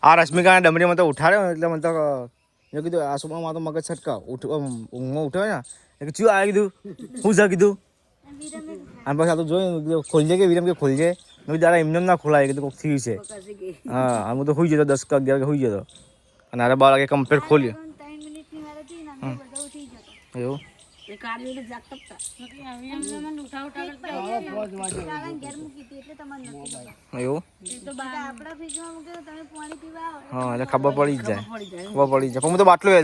આ રશ્મિકાના ડમરીમાં તો ઉઠાડ્યો એટલે મને તો મેં કીધું આ સુબામાં તો મગજ છટકાવ ઊંઘમાં ઉઠ્યો ને એટલે ચિયું આવી કીધું શું છે કીધું અને પછી આ તો જોયું ખોલજે કે વિરમ કે ખોલજે મેં દાદા એમને ના ખોલાય કીધું કોઈક થયું છે હા હું તો સુઈ જતો 10 કે 11 વાગે સુઈ જતો અને અરે 12 વાગે કમ્પ્લીટ ખોલ્યો એવું હા એટલે ખબર પડી જ જાય પણ હું તો બાટલો લઈ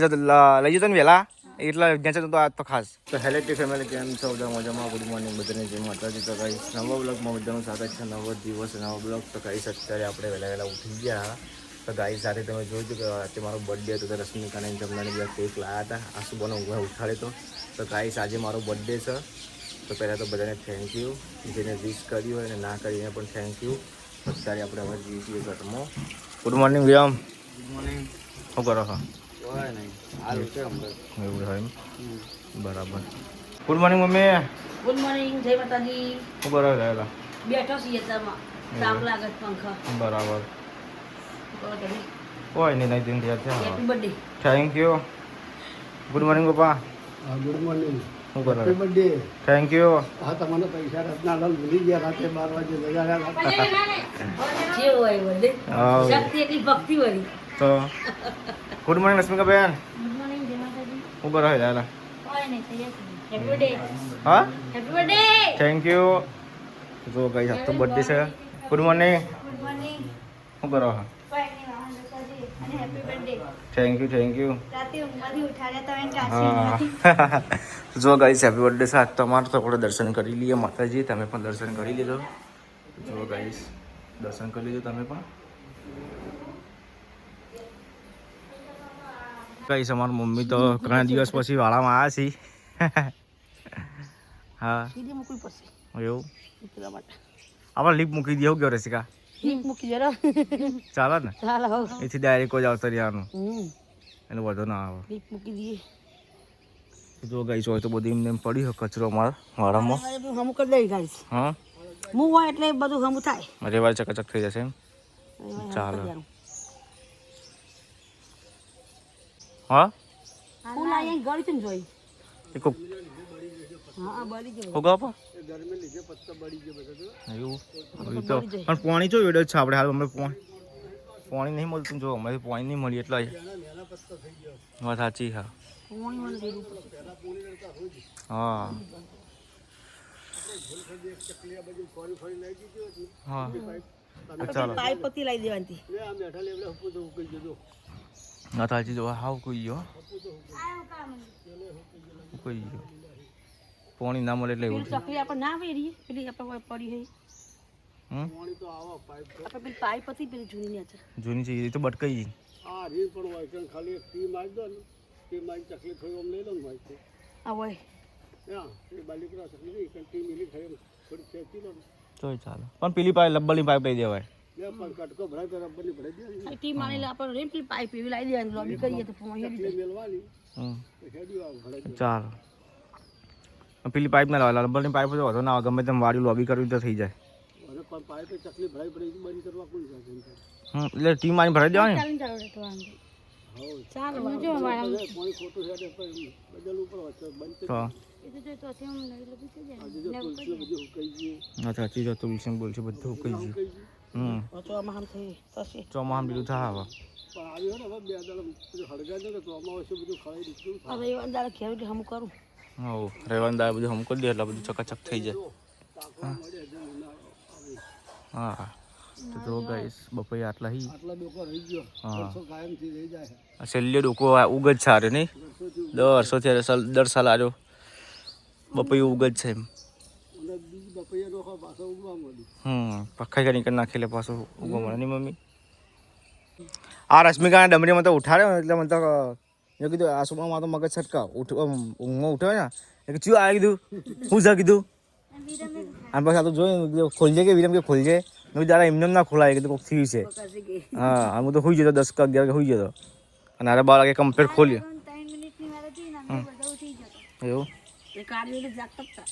જતો ને વહેલા એટલા જ્યાં તો આજ તો ખાસ તો હેલો ફેમિલી કેમ છો બધા મજામાં ગુડ મોર્નિંગ બધાને જય માતાજી તો કઈ નવા બ્લોગમાં બધાનું સ્વાગત છે નવો દિવસ નવો બ્લોગ તો કઈ અત્યારે આપણે વહેલા ઉઠી ગયા તો ગાઈ સાથે તમે જોયું કે આજે મારો બર્થડે હતો તો રશ્મિકાને જમવાની બધા કેક લાવ્યા હતા આ સુબહનો ઊંઘ ઉઠાડ્યો તો ગાઈસ આજે મારો બર્થડે છે તો પહેલાં તો બધાને થેન્ક યુ જેને વિશ કર્યું હોય અને ના કરીને પણ થેન્ક યુ અત્યારે આપણે હવે જઈએ છીએ ઘરમાં ગુડ મોર્નિંગ વિરામ ગુડ મોર્નિંગ શું કરો છો એવું હોય બરાબર good morning mummy good morning જય માતાજી શું કરો રહેલા બેઠો છીએ તાપ લાગે પંખા બરાબર કોઈ નહીં દિન થયા છે happy birthday thank you good morning પપ્પા ગુડ મોર્નિંગ શું કરો હેપી બર્થડે થેન્ક યુ હા તમને પૈસા રત્નાલાલ ભૂલી ગયા રાતે 12 વાગે લગાડ્યા જે હોય બર્થડે શક્તિ એટલી ભક્તિ વાળી તો ગુડ મોર્નિંગ રશ્મિકા બેન ગુડ મોર્નિંગ જય માતાજી શું કરો રહેલા કોઈ નહીં તૈયાર હેપી બર્થડે હા હેપી બર્થડે થેન્ક યુ તો ગાઈસ આજ તો બર્થડે છે ગુડ મોર્નિંગ ગુડ મોર્નિંગ શું કરો કોઈ નહીં વાહન માતાજી અને હેપી બર્થડે થેન્ક યુ રાતે ઊંઘમાંથી ઉઠાડ્યા તમે હા જો ગાઈસ હેપી બર્થડે છે આજ તમારે તો આપણે દર્શન કરી લઈએ માતાજી તમે પણ દર્શન કરી લીધો જો ગાઈસ દર્શન કરી લીધું તમે પણ ગાઈસ અમારી મમ્મી તો ઘણા દિવસ પછી વાળામાં આવ્યા છે હા સીધી મૂકવી પડશે એવું એટલા માટે આપણે લીપ મૂકી દઈએ એવું કેવું રસિકા લીપ મૂકી જરા ચાલે ને ચાલો હો એથી ડાયરેક્ટ જ આવતા રહેવાનું એટલે વધુ ના આવે લીપ મૂકી દઈએ જો ગાઈસ હોય તો બધું એમને એમ પડી હોય કચરો અમારા વાળામાં હમું કરી દઈ ગાઈસ હા હું હોય એટલે બધું હમું થાય રેવાર ચકાચક થઈ જશે એમ ચાલો હા ફૂલ અહીં ગળી છે ને જોઈ એક હા બળી ગયું હોગા પા ગરમી લીધે પત્તા બળી ગયા બધા એવું તો પણ પાણી જો વેડો છે આપણે હાલ અમે પાણી નહીં મળતું જો અમારે પાણી નહીં મળી એટલે વાત સાચી હા હા હા ચાલો પાઇપ પતી લાવી દેવાની આ મેઠા લેવડે હપુ તો ઉકઈ જજો વાત સાચી જો હાવ કોઈ ગયો કોઈ ગયો પાણી ના મળે એટલે એવું ચકલી આપણે ના વેરીએ પેલી આપણે પડી હોય પાણી તો આવા પાઇપ આપણે પેલી પાઇપ હતી પેલી જૂની ની હતી જૂની છે એ તો બટકાઈ આ રીલ પણ હોય કે ખાલી એક ટી મારી દો ને ટી મારી ચકલી થોડી આમ લઈ લો ને ભાઈ તો આ હોય હા એ બાલિકરા ચકલી નહીં કે ટી મિલી ખાઈ થોડી ખેંચી લો ને તો ચાલો પણ પેલી પાઇપ લબ્બરની પાઇપ લઈ દેવાય બે પણ કટકો ભરાય તો રબ્બરની ભરાઈ દે ટી માની લે આપણે રેમ પેલી પાઇપ એવી લાવી દેવાની લોબી કરીએ તો પહોંચી ચકલી મેલવાની હમ તો હેડી આવ ભરાઈ ચાલો પેલી પાઇપ ના લાવે લબ્બરની પાઇપ તો વધુ ના આવે ગમે તેમ વાળી લોબી કરવી તો થઈ જાય અને પણ પાઇપે ચકલી ભરાઈ ભરાઈ બંધ કરવા કોણ જાય એટલે ટીમ મારી ભરાઈ દેવાની ચાલો જો મારા પાણી ખોટું હેડે પણ બદલ ઉપર વચ્ચે બંધ તો એ તો જો તો સેમ નહીં લબી થઈ જાય આજે જો તુલસી બધું હુકાઈ ગયું ના સાચી જો તુલસી બોલશે બધું કઈ ગયું તો આમાં આમ થઈ થશે ચોમાહામાં બીજું થાય હવે પણ આવ્યો ને હવે બે દાડા બધું હળગાય ને તો અમારે બધું ખવાઈ દીધું હવે એ અંદારે ખેડ હમ કરું હો રેવાન દા બધું હમ કરી દે એટલે બધું ચકાચક થઈ જાય હા તો જો ગાઈસ બપોરે આટલા હી આટલા ડોકો રહી ગયો વર્ષો કાયમથી રહી જાય છેલ્લે ડોકો ઉગ જ સારે નહીં 10 વર્ષોથી દર સાલ આવ્યો બપોરે ઉગ જ છે એમ અને બીજી બપૈયા ડોકો પાછો ઉગવા મળ્યું પખાઈ કરી નાખી એટલે પાછું ઉગવા મળે નહીં મમ્મી આ રશ્મિકાના ડમરીમાં તો ઉઠાડ્યો એટલે મને તો મેં કીધું આ સુબામાં તો મગજ છટકાવ ઊંઘમાં ઉઠ્યો ને એટલે ચિયું આવી કીધું શું છે કીધું અને પછી આ તો જોયું ખોલજે કે વિરમ કે ખોલજે મેં દાદા એમને ના ખોલાય કીધું કોઈક થયું છે હા હું તો સુઈ જતો 10 કે 11 વાગે સુઈ જતો અને અરે 12 વાગે કમ્પ્લીટ ખોલ્યો એવું એ કાઢીને જાગતા હતા.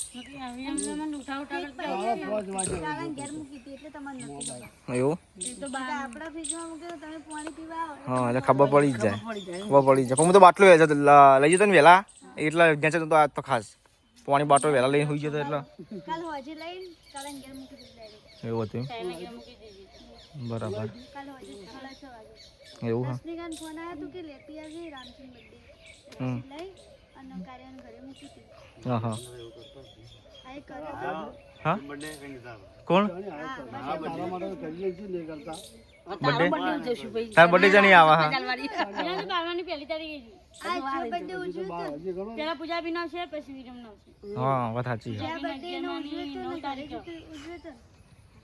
પાંચ વાગે કાળા ઘેર મૂકી હતી એટલે તમારે નથી ખબર. એવું આપણા ફ્રીજમાં મૂકે તો તમે પાણી પીવા આવો હા એટલે ખબર પડી જ જાય પડી જાય. ખબર પડી જાય પણ હું તો બાટલો લઈ જતો ને વહેલા એટલે જ્યાં છે તો આજ તો ખાસ પાણી બાટલો વહેલા લઈને હોઈ જતો એટલે કાલ હોજે લઈને કાળા ઘેર મૂકી દીધી direct. એવું હતું બરાબર કાલ હોજે 6:30 વાગે એવું હા રશ્મિકાનો ફોન આવ્યો હતો કે લેતી આવજે રામસિંહ બર્થડે હમ. લઈ અને કાર્યાને ઘરે મૂકી હતી હા હા આ એક કર્યો હા કોણ તારા માટે કરીએ છીએ નહીં કરતા તારો birthday ઉજવશું ભાઈ. તાર બર્થડે જણી આવા હા ચાલવાની. આ બર્થડે ઉજવ્યો તો હજી ઘણો હા વાત સાચી છે જ્યાં બર્થડે એનો ઉજવ્યો તો ને ઘરે જ ઉજવ્યો તો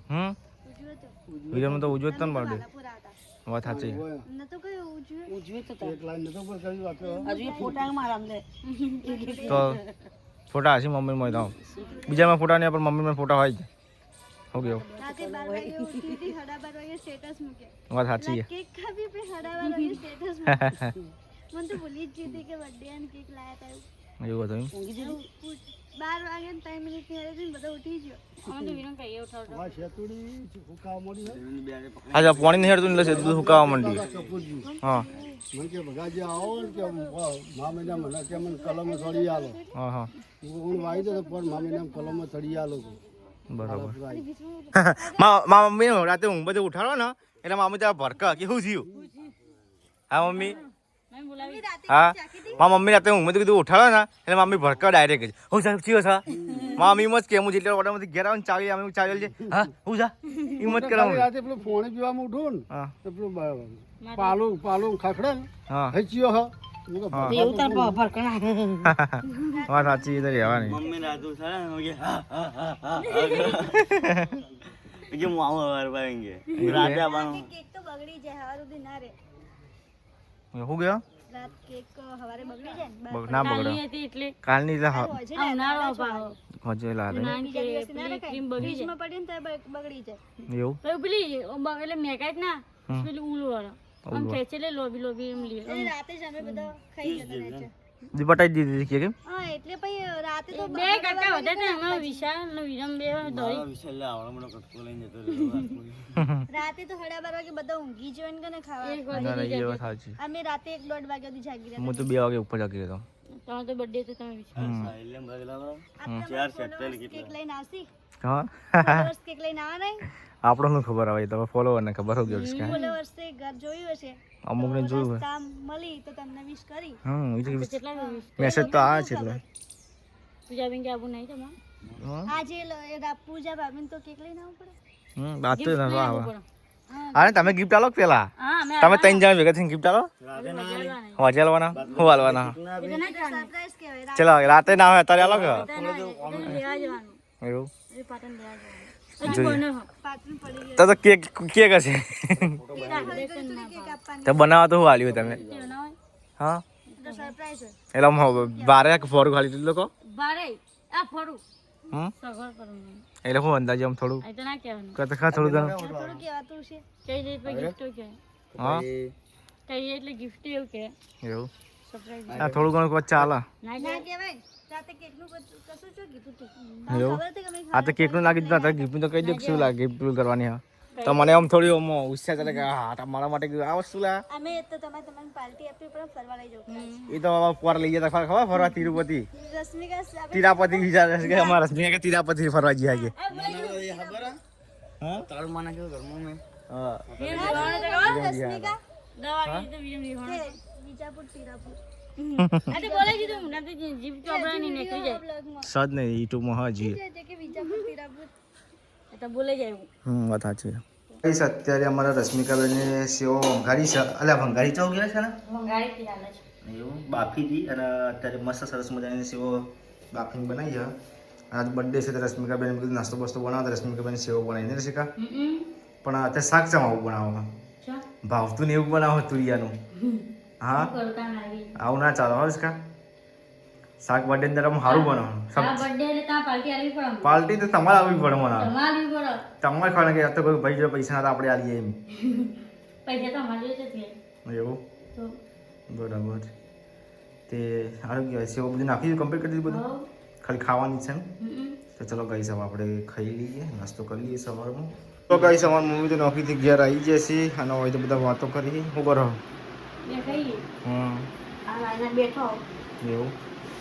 હમ ઉજવ્યો તો વિજયમાં તો ઉજવો જ તો ને બર્થડે પૂરા હતા વાત સાચી હોય. નતો કયો ઉજવ્યો ઉજવે તો તાર. એક લાઈન નતો પર કરી વાત હજુ એ ફોટા મારા અંદર. તો ફોટા હશે મમ્મી માં તો બીજામાં ફોટા નહીં પણ મમ્મીમાં ફોટા હોય જ હો ગયો રાતે 12 વાગે ઉઠી હતી 12:30 વાગે સ્ટેટસ મૂક્યો વાત સાચી છે કેક ખાવી પે 12:30 વાગે સ્ટેટસ મૂક્યો મને તો ભૂલી જ ગઈ હતી કે બર્થડે અને કેક લાયા હતા એવું હતું એમ? ઊંઘી જજો. 12 વાગે ને 3 મિનિટ ની હતી બધા ઉઠી ગયો આ શેતુડી ફૂકા મોડી છે હા પાણી નહીં હેડતું એટલે દૂધ સુકાવા માંડી કપૂરજી હા મને કે ભગાજી આવો ને કે મામીના મને કે મને કલમ ચડી આલો હા હા હું વાઈ દે પણ મામીના કલમ ચડી આલો બરાબર મા મમ્મી રાતે ઊંઘ બધે ઉઠાડો ને એટલે મામી ત્યાં ભરકા કે શું થયું હા મમ્મી હા મારા મમ્મી રાતે ઊંઘ કીધું ઉઠાડો ને એટલે મમ્મી ભરકા ડાયરેક્ટ જ હું સાહેબ ચિયો છે મામી એમ જ કે હું જેટલે ઓર્ડરમાંથી ઘેર આવે ને ચાવી અમે ચાવી છે હા હું જા એમ જ કરાવું રાતે પેલું ફોને પીવામાં ઉઠું ને હા તો પેલું પાલું ખખડે ને હા હચ્યો હ એવું તાર ભરકણા. વાત સાચી તો રહેવાની કેક તો બગડી જાય હવાર સુધી ના રે શું ગયો રાત કેક હવારે બગડી જાય ને ના બગડ્યો કાલની એટલે હોજે હજુ લાગે ફ્રીજમાં પડી ને તો બગડી જાય એવું એટલે રાતે જ અમે બધા ખાઈ જતા રહે છે બટાઈ દીધી કે કેમ હા એટલે પછી રાતે તો રાતે તો 12:30 વાગે બધા ઊંઘી જોઈને કે ને ખાવા ના ના એ વાત સાચી અમે રાતે 1-1:30 વાગ્યા સુધી જાગી રહ્યા હું તો 2 વાગે ઉપર જાગી રહ્યો કેક લઈને આવશી હા followers કેક લઈને આવા નહીં આપણો શું ખબર આવે તમે ફોલોવર ને ખબર હો ગયો છે followers તે ઘર જોયું હશે અમુક ને જોયું હોય કામ મળી તો તમને વિશ કરી એ તો મેસેજ તો આવે છે એટલે આજે પૂજા ભાભીને તો કેક લઈને આવવું પડે બાત તો ના આવે અરે તમે ગિફ્ટ આલો પેલા તમે 3 જણા ભેગા થઈને ગિફ્ટ આલો હોજે આલવાના હું આલવાના સરપ્રાઈઝ કહેવાય ચલો રાતે ના હોય અત્યારે આલો કે એવું પાટણ પડી તો કેક કેક હશે થોડી કેક આપવાની તો બનાવવા તો હું આલ્યું તમે હા તો સરપ્રાઈઝ હોય એટલે આમ બારે ફોરું ખાલી દીધું લોકો હમ એટલે હું અંદાજે આમ થોડું કત ખા થોડું ઘણું થોડું કહેવાતું છે હા એવું આ થોડું ઘણું કોઈ ચાલે ના કહેવાય રાતે કેકનું કશું શું કીધું તું એવું ખબર હતી કે અમે આ તો કેકનું નાખી દીધું અત્યારે ગિફ્ટ તો કહી દે શું લાગે ગિફ્ટ કરવાની હા તો મને આમ થોડી આમ ઉત્સાહ ચાલે કે હા મારા માટે આ વસ્તુ લા અમે તો તમારે પાર્ટી આપી પણ ફરવા લઈ જાવ એ તો પર લઈ જતા ખબર ફરવા તિરુપતિ રશ્મિકા આપણે તિરાપતિ વિચાર કે અમારા રશ્મિકા કે તિરાપતિ ફરવા જઈએ આગે હા તારું માના કેવું ઘરમાં મેં હા રશ્મિકા વિજાપુર તિરાપુર સદ નહીં યુટ્યુબ માં હા જી કે વિજાપુર તિરાપુર વાત સાચી છે અત્યારે અમારા રશ્મિકાબેનને સેવો વંગારી છે અલ્યા વંગારી ચાવ ગયા છે ને એવું બાફી હતી અને અત્યારે મસ્ત સરસ મજાની સેવો બાફીને બનાવી છે આજ બર્થડે છે તો રશ્મિકાબેન બધું નાસ્તો બસ્તો બનાવતા રશ્મિકાબેન સેવો બનાવીને રસિકા પણ અત્યારે શાક ચમ આવું બનાવવામાં ભાવતું ને એવું બનાવો તુરિયાનું હા આવું ના ચાલો હર્ષ કા શાક બર્થડે અંદર સારું બનાવવાનું પાર્ટી તો તમારે આવવી પડે મને તમારે ખાવા કે તો કોઈ ભાઈ જો પૈસા ના આપણે આલીએ એમ એવું બરાબર તે સારું કહેવાય સેવ બધું નાખી કમ્પ્લીટ કરી દીધું બધું ખાલી ખાવાની છે ને હમ. તો ચલો ગાઈસ હવે આપણે ખાઈ લઈએ નાસ્તો કરી લઈએ સવારમાં તો ગાઈસ અમારી મમ્મી તો નોકરીથી ઘેર આવી જશે અને હવે તો બધા વાતો કરી શું કરો બે ખાઈએ હમ આ લાઈના બેઠો એવું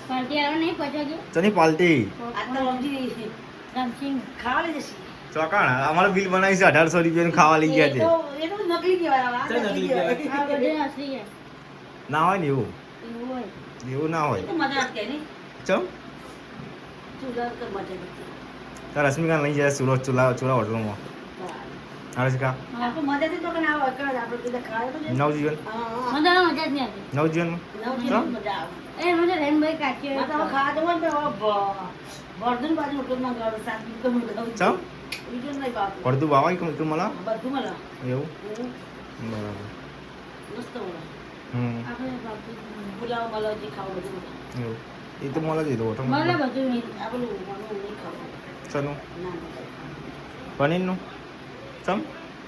પાર્ટી આવો નહીં પહોંચવા ગયો ચની પાલટી આ તો રમજી રામસિંહ ખાવા લઈ જશે ચોકાણ અમારે બિલ બનાવી છે 1800 રૂપિયાનું ખાવા લઈ ગયા છે એ તો નકલી કહેવાય આ ચાલ નકલી કહેવાય. આ બધે અસલી છે ના હોય ને એવું એવું હોય એવું ના હોય તો મજા આવે ને ચમ ચૂલા તો મજા નથી તાર રશ્મિકા લઈ જાય સુરત ચૂલા હોટલમાં હર્ષિકા આપણે મજાથી તો કે ના હોય કર આપણે કીધા ખાવા તો છે. નવજીવન મજા જ નહીં આવતી નવજીવનમાં નવજીવન મજા આવે એ મને રેનભાઈ કાચી હોય તો ખાવા જવું ને તો વર્ધન બાજુ હોટલમાં ગયો સાત દિવસ મંગાવું ચમ બીજું નહીં બાપ પડતું બાવા તું મળા બધું મળે એવું બરાબર મસ્ત મળે હમ આપણે બાપુ પુલાવ મળે જે ખાવું બધું મળે. એવું એ તો મળે જ એ તો મળે હોટલમાં બધું નહીં આ બધું મને નહીં ખાવું ચનું ના મજા પનીરનું ચમ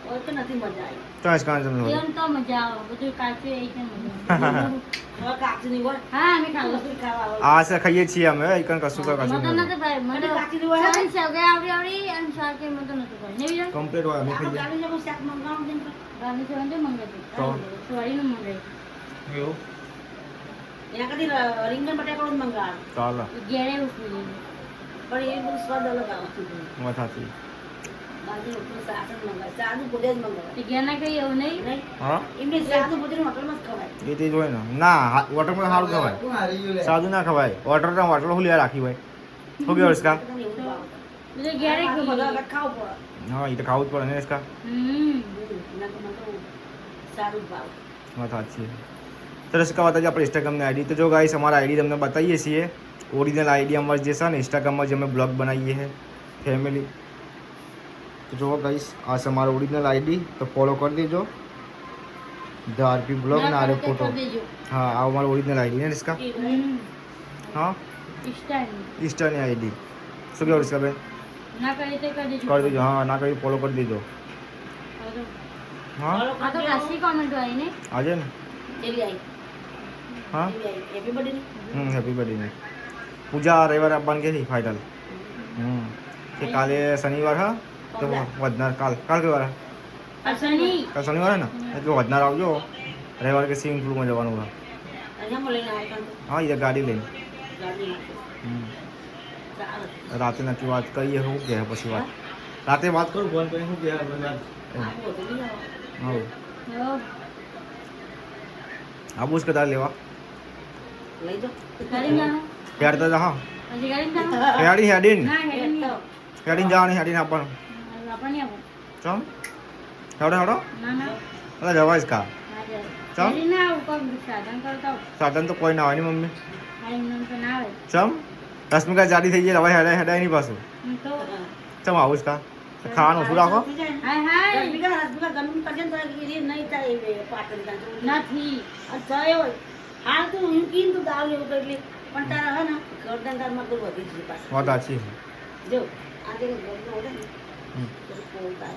હોય તો નથી મજા આવી ચોઈસ કાં ચમ એમ તો મજા આવે બધું કાચું એ છે મજા હવે કાચું નહીં હોય હા અમે ખાવું બધું ખાવા આવે આ છે ખાઈએ છીએ અમે એકન કશું કા કશું મટન નહીં નતું ભાઈ મને કાચી ની હોય ને સગા આવડી અને શાક એ મટન નતું ભાઈ નહીં બીજું કમ્પ્લીટ હોય અમે ખાઈએ ગાડી જવું શાક મંગાવું છે ગાડી સેવન તો મંગાવી તો? સોરીનું મંગાવી એવું એના કદી રીંગણ બટાકા જ મંગાવ ચાલો ઘેરે ઉઠી પણ એ બધું સ્વાદ અલગ આવે વાત સાચી બાજુ ઉપર સાસન મંગાવે સાદું પોતે જ મંગાવે ઘેરના કઈ એવું નહીં હા એમને સાદું પોતે હોટલમાં જ ખવાય એ તે જ હોય ને ના વોટરમાં સારું ખવાય સાદું ના ખવાય વોટર હું લેવા રાખી હોય શું કે હર્ષકા બધું ઘેરે બધા ખાવું પડે હા એ તો ખાવું જ પડે ને હર્ષકા સારું ભાવ વાત સાચી તો હર્ષકા બતાવીએ આપણે ઇન્સ્ટાગ્રામની આઈડી તો જો ગાઈસ અમારા આઈડી તમને બતાવીએ છીએ ઓરિજિનલ આઈડી અમારી જે છે ને ઇન્સ્ટાગ્રામમાં જે અમે બ્લોગ બનાવીએ છીએ ફેમિલી તો જો ગાઈસ આ છે અમારો ઓરિજિનલ આઈડી તો ફોલો કરી દેજો ધ આરપી બ્લોગ ને આરે ફોટો હા આ અમારો ઓરિજિનલ આઈડી ને હર્ષકા હા ઇન્સ્ટાની આઈડી શું કહેવું હર્ષકા બેન ના કરી તે કરી દેજો કરી દેજો હા ના કરી ફોલો કરી દેજો હા આ તો કાશી કોમેન્ટ આવી ને આજે ને એવી આવી હા હેપી બર્થડે હેપી બર્થડે પૂજા રવિવારે આપવાની કે ફાઇનલ કે કાલે શનિવાર હા તો વધનાર કાલ કે વાર અસની કાલ શનિવાર ને એટલે વધનાર આવજો રવિવારે કે સ્વિમિંગ પુલમાં જવાનું હોય અહીંયા મળીને આવ્યા હા એ ગાડી લઈને ગાડી હમ. ચાલો રાતે નથી વાત કરીએ શું કહે પછી વાત રાતે વાત કરું ફોન કરીને શું કહે હા આબુ જ કદાચ લેવા લઈ જાઓ હેડતા જા હા હજી ગાડી ના હેડીને ના હેડી હેડીને જવાની હેડીને આપવાનું આપણને આપો ચમ હેડો હેડો ના ના એટલે જવાય જ કા ચમ હેડી ના આવું કોક સાધન કરતા સાધન તો કોઈ ના હોય ને મમ્મી આ એમને તો ના આવે ચમ રશ્મિકા જાડી થઈ જાય હવે હેડાય નહીં પાછું તો ચમ આવું જ કા ખાવાનું ઓછું રાખો હાય હાય રસગુલ્લા ગરમ કરજે તો એ નહીં થાય એ પાટણ નથી આ થાય હોય હાલ તો હું કીન તો દાવ લેવું એટલે પણ તારા હે ને ગરદનદારમાં તો વધી જ પાછું વાત સાચી જો આજે ગરદન હોય ને તો પોલતા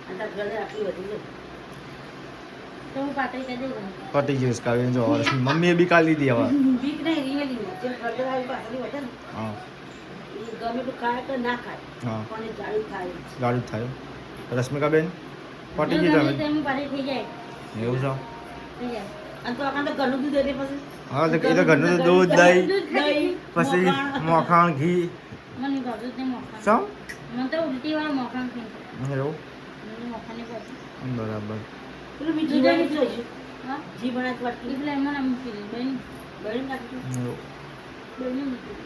અને તાર ગરદન આટલી વધી જાય તો હું પાટણ કહી દઉં પટી ગયું કાવ્ય જો હવે મમ્મીએ બી કાઢી લીધી હવે બીક નહીં રીવેલી જે ગરદન આવી પાછળ વધે ને હા એ ગમે તો ખાય કે ના ખાય હા પણ એ જાડી થાય ગાડી જ થાય રશ્મિકા બેન પટી ગઈ તમે તેમ પાછી થઈ જાય એવું છે થઈ જાય અને તો આખા તો ઘરનું દૂધ એટલે પછી હા તો એ તો ઘરનું તો દૂધ દહીં દહીં પછી મોખાણ ઘી મને ભાવતું જ નહીં મોખાણ શું મને તો ઉલટી વાળા મોખાણ થઈ એવું મને મોખાની ભાવતું બરાબર પેલું બીજું બનાવી જોઈશું હા જી બનાવી વાટકી એટલે એમાં મૂકી દે બહેન બહેન નાખી એવું બહેન મૂકી